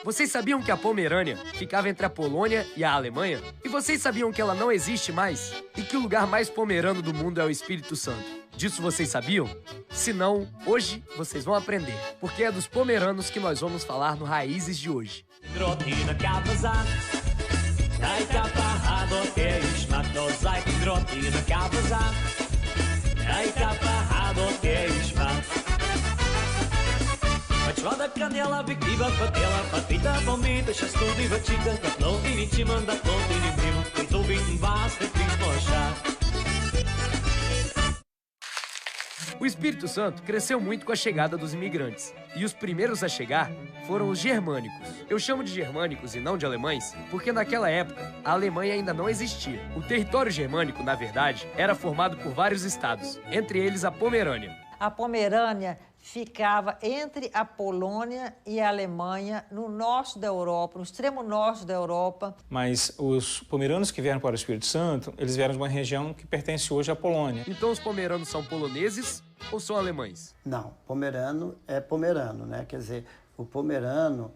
Vocês sabiam que a Pomerânia ficava entre a Polônia e a Alemanha? E vocês sabiam que ela não existe mais? E que o lugar mais pomerano do mundo é o Espírito Santo? Disso vocês sabiam? Se não, hoje vocês vão aprender, porque é dos pomeranos que nós vamos falar no Raízes de hoje. Roda canela, biquiva, patela, patita, bombita, chastuda e vatica, caplão, viniti, manda, ponto, inimigo, feito, vinho, basta, fiz, mochar. O Espírito Santo cresceu muito com a chegada dos imigrantes. E os primeiros a chegar foram os germânicos. Eu chamo de germânicos e não de alemães, porque naquela época a Alemanha ainda não existia. O território germânico, na verdade, era formado por vários estados, entre eles a Pomerânia. A Pomerânia ficava entre a Polônia e a Alemanha, no norte da Europa, no extremo norte da Europa. Mas os pomeranos que vieram para o Espírito Santo, eles vieram de uma região que pertence hoje à Polônia. Então os pomeranos são poloneses ou são alemães? Não, pomerano é pomerano, né? Quer dizer, o pomerano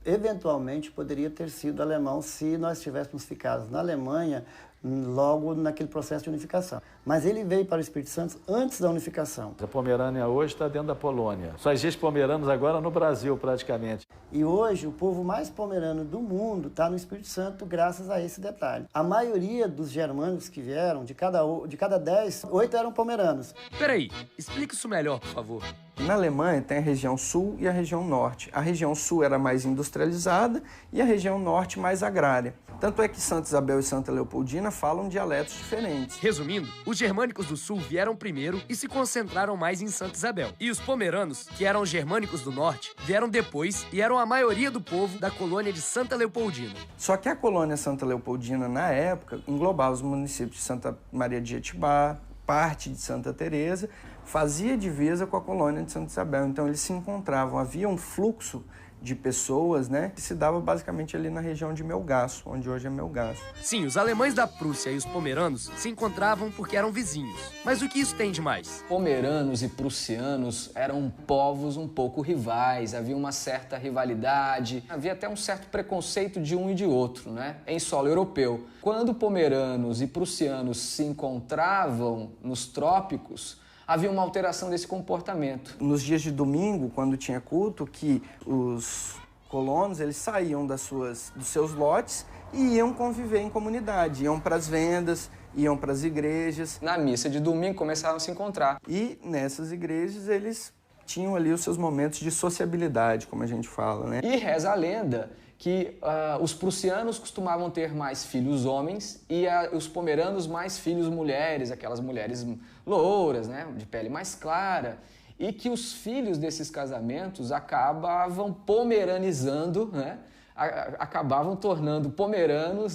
eventualmente poderia ter sido alemão se nós tivéssemos ficado na Alemanha logo naquele processo de unificação. Mas ele veio para o Espírito Santo antes da unificação. A Pomerânia hoje está dentro da Polônia. Só existe pomeranos agora no Brasil, praticamente. E hoje o povo mais pomerano do mundo está no Espírito Santo graças a esse detalhe. A maioria dos germânicos que vieram, de cada 10, 8 eram pomeranos. Peraí, explica isso melhor, por favor. Na Alemanha tem a região sul e a região norte. A região sul era mais industrializada e a região norte mais agrária. Tanto é que Santa Isabel e Santa Leopoldina falam dialetos diferentes. Resumindo, os germânicos do sul vieram primeiro e se concentraram mais em Santa Isabel. E os pomeranos, que eram os germânicos do norte, vieram depois e eram a maioria do povo da colônia de Santa Leopoldina. Só que a colônia Santa Leopoldina, na época, englobava os municípios de Santa Maria de Jetibá, parte de Santa Teresa, fazia divisa com a colônia de Santa Isabel. Então eles se encontravam, havia um fluxo de pessoas, né, que se dava basicamente ali na região de Melgaço, onde hoje é Melgaço. Sim, os alemães da Prússia e os pomeranos se encontravam porque eram vizinhos. Mas o que isso tem de mais? Pomeranos e prussianos eram povos um pouco rivais, havia uma certa rivalidade, havia até um certo preconceito de um e de outro, né, em solo europeu. Quando pomeranos e prussianos se encontravam nos trópicos, havia uma alteração desse comportamento. Nos dias de domingo, quando tinha culto, que os colonos eles saíam dos seus lotes e iam conviver em comunidade, iam para as vendas, iam para as igrejas. Na missa de domingo começaram a se encontrar. E nessas igrejas eles tinham ali os seus momentos de sociabilidade, como a gente fala, né? E reza a lenda que os prussianos costumavam ter mais filhos homens e os pomeranos mais filhos mulheres, aquelas mulheres louras, né, de pele mais clara, e que os filhos desses casamentos acabavam pomeranizando, né, acabavam tornando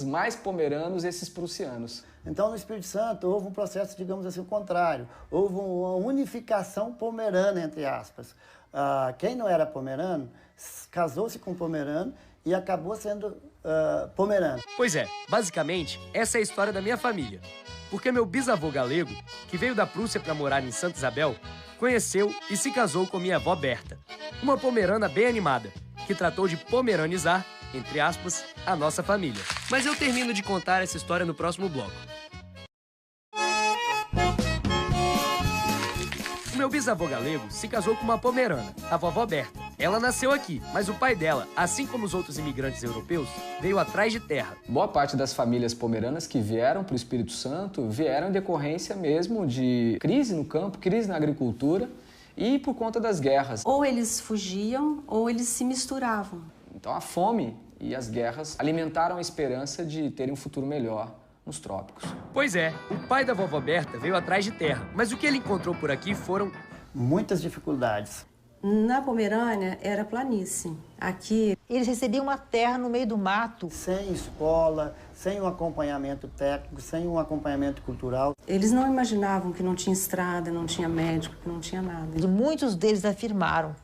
mais pomeranos esses prussianos. Então, no Espírito Santo, houve um processo, digamos assim, o contrário. Houve uma unificação pomerana, entre aspas. Quem não era pomerano, casou-se com pomerano e acabou sendo pomerano. Pois é, basicamente, essa é a história da minha família. Porque meu bisavô galego, que veio da Prússia para morar em Santa Isabel, conheceu e se casou com minha avó Berta, uma pomerana bem animada, que tratou de pomeranizar, entre aspas, a nossa família. Mas eu termino de contar essa história no próximo bloco. O meu bisavô galego se casou com uma pomerana, a vovó Berta. Ela nasceu aqui, mas o pai dela, assim como os outros imigrantes europeus, veio atrás de terra. Boa parte das famílias pomeranas que vieram para o Espírito Santo vieram em decorrência mesmo de crise no campo, crise na agricultura e por conta das guerras. Ou eles fugiam ou eles se misturavam. Então a fome e as guerras alimentaram a esperança de terem um futuro melhor nos trópicos. Pois é, o pai da vovó Berta veio atrás de terra, mas o que ele encontrou por aqui foram muitas dificuldades. Na Pomerânia era planície. Aqui eles recebiam uma terra no meio do mato. Sem escola, sem um acompanhamento técnico, sem um acompanhamento cultural. Eles não imaginavam que não tinha estrada, não tinha médico, que não tinha nada. E muitos deles afirmaram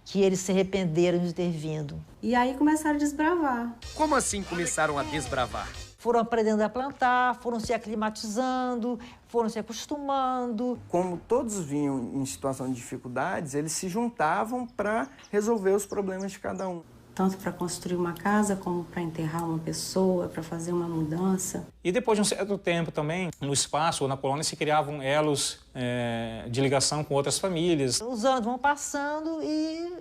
que eles se arrependeram de ter vindo. E aí começaram a desbravar. Como assim começaram a desbravar? Foram aprendendo a plantar, foram se aclimatizando, foram se acostumando. Como todos vinham em situação de dificuldades, eles se juntavam para resolver os problemas de cada um. tanto para construir uma casa como para enterrar uma pessoa, para fazer uma mudança. E depois de um certo tempo também, no espaço ou na colônia se criavam elos de ligação com outras famílias. Os anos vão passando e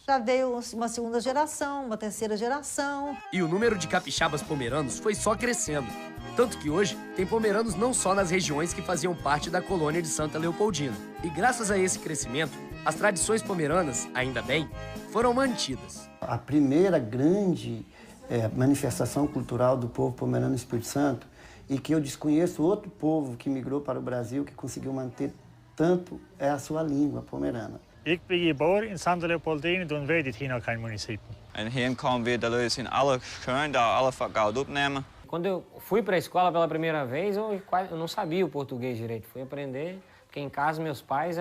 já veio uma segunda geração, uma terceira geração. E o número de capixabas pomeranos foi só crescendo. Tanto que hoje tem pomeranos não só nas regiões que faziam parte da colônia de Santa Leopoldina. E graças a esse crescimento, as tradições pomeranas, ainda bem, foram mantidas. A primeira grande manifestação cultural do povo pomerano no Espírito Santo, e que eu desconheço outro povo que migrou para o Brasil, que conseguiu manter tanto, é a sua língua pomerana. Ik ben geboren in Santa Leopoldine, toen weet het hier nog geen município. En hier komen we de leus in alle schoen, alle vakken opnemen. Quando eu fui para a escola pela primeira vez, eu não sabia o português direito. Fui aprender, porque em casa meus pais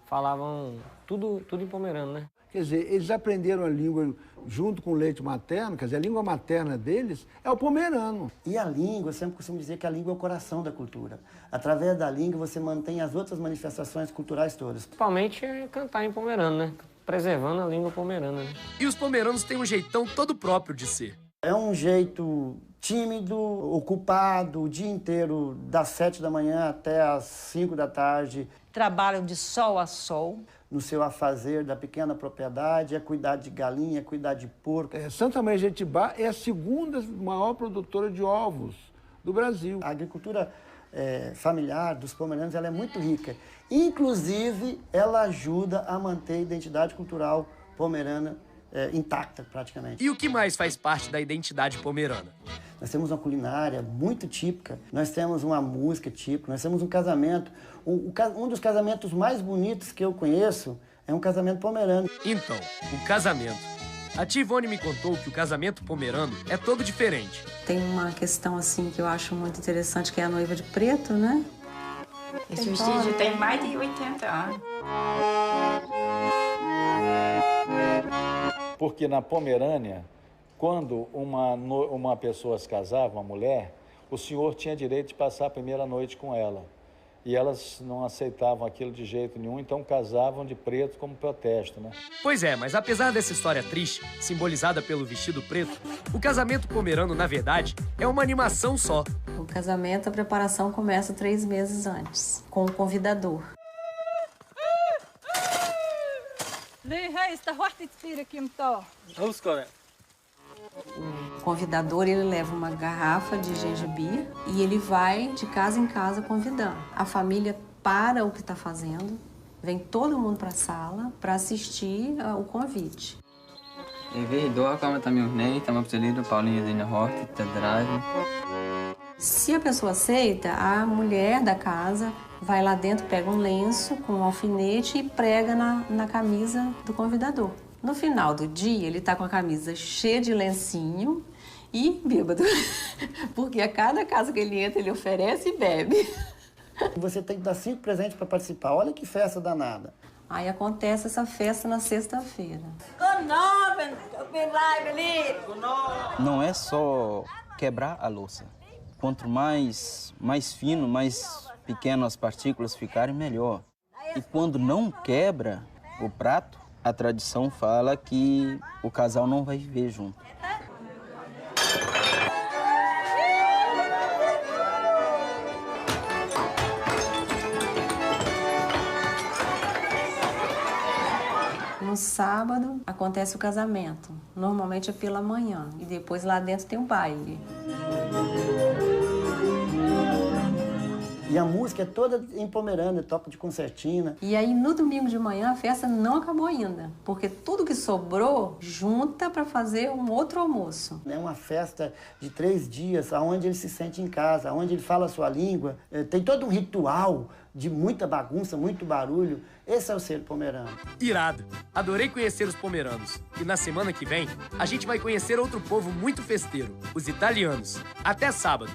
falavam tudo em pomerano, né? Quer dizer, eles aprenderam a língua junto com o leite materno, quer dizer, a língua materna deles é o pomerano. E a língua, eu sempre costumo dizer que a língua é o coração da cultura. Através da língua você mantém as outras manifestações culturais todas. Principalmente é cantar em pomerano, né? Preservando a língua pomerana, né? E os pomeranos têm um jeitão todo próprio de ser. É um jeito tímido, ocupado, o dia inteiro, das 7 da manhã até as 5 da tarde. Trabalham de sol a sol. No seu afazer da pequena propriedade, é cuidar de galinha, é cuidar de porco. Santa Maria de Jetibá é a segunda maior produtora de ovos do Brasil. A agricultura familiar dos pomeranos ela é muito rica. Inclusive, ela ajuda a manter a identidade cultural pomerana intacta, praticamente. E o que mais faz parte da identidade pomerana? Nós temos uma culinária muito típica, nós temos uma música típica, nós temos um casamento. Um dos casamentos mais bonitos que eu conheço é um casamento pomerano. Então, o casamento. A tia Ivone me contou que o casamento pomerano é todo diferente. Tem uma questão assim que eu acho muito interessante, que é a noiva de preto, né? Esse vestido tem mais de 80 anos. Porque na Pomerânia, quando uma pessoa se casava, uma mulher, o senhor tinha direito de passar a primeira noite com ela. E elas não aceitavam aquilo de jeito nenhum, então casavam de preto como protesto, né? Pois é, mas apesar dessa história triste, simbolizada pelo vestido preto, o casamento pomerano, na verdade, é uma animação só. O casamento, a preparação começa 3 meses antes, com o convidador. O convidador, ele leva uma garrafa de gengibre e ele vai de casa em casa convidando. A família para o que está fazendo, vem todo mundo para a sala para assistir o convite. Se a pessoa aceita, a mulher da casa vai lá dentro, pega um lenço com um alfinete e prega na camisa do convidador. No final do dia, ele tá com a camisa cheia de lencinho e bêbado. Porque a cada casa que ele entra, ele oferece e bebe. Você tem que dar 5 presentes para participar. Olha que festa danada. Aí acontece essa festa na sexta-feira. Não é só quebrar a louça. Quanto mais fino, mais pequenas as partículas ficarem, melhor. E quando não quebra o prato, a tradição fala que o casal não vai viver junto. No sábado acontece o casamento. Normalmente é pela manhã e depois lá dentro tem um baile. E a música é toda em pomerano, toca de concertina. E aí, no domingo de manhã, a festa não acabou ainda, porque tudo que sobrou junta para fazer um outro almoço. É uma festa de 3 dias, onde ele se sente em casa, onde ele fala a sua língua. Tem todo um ritual de muita bagunça, muito barulho. Esse é o ser pomerano. Irado! Adorei conhecer os pomeranos. E na semana que vem, a gente vai conhecer outro povo muito festeiro, os italianos. Até sábado!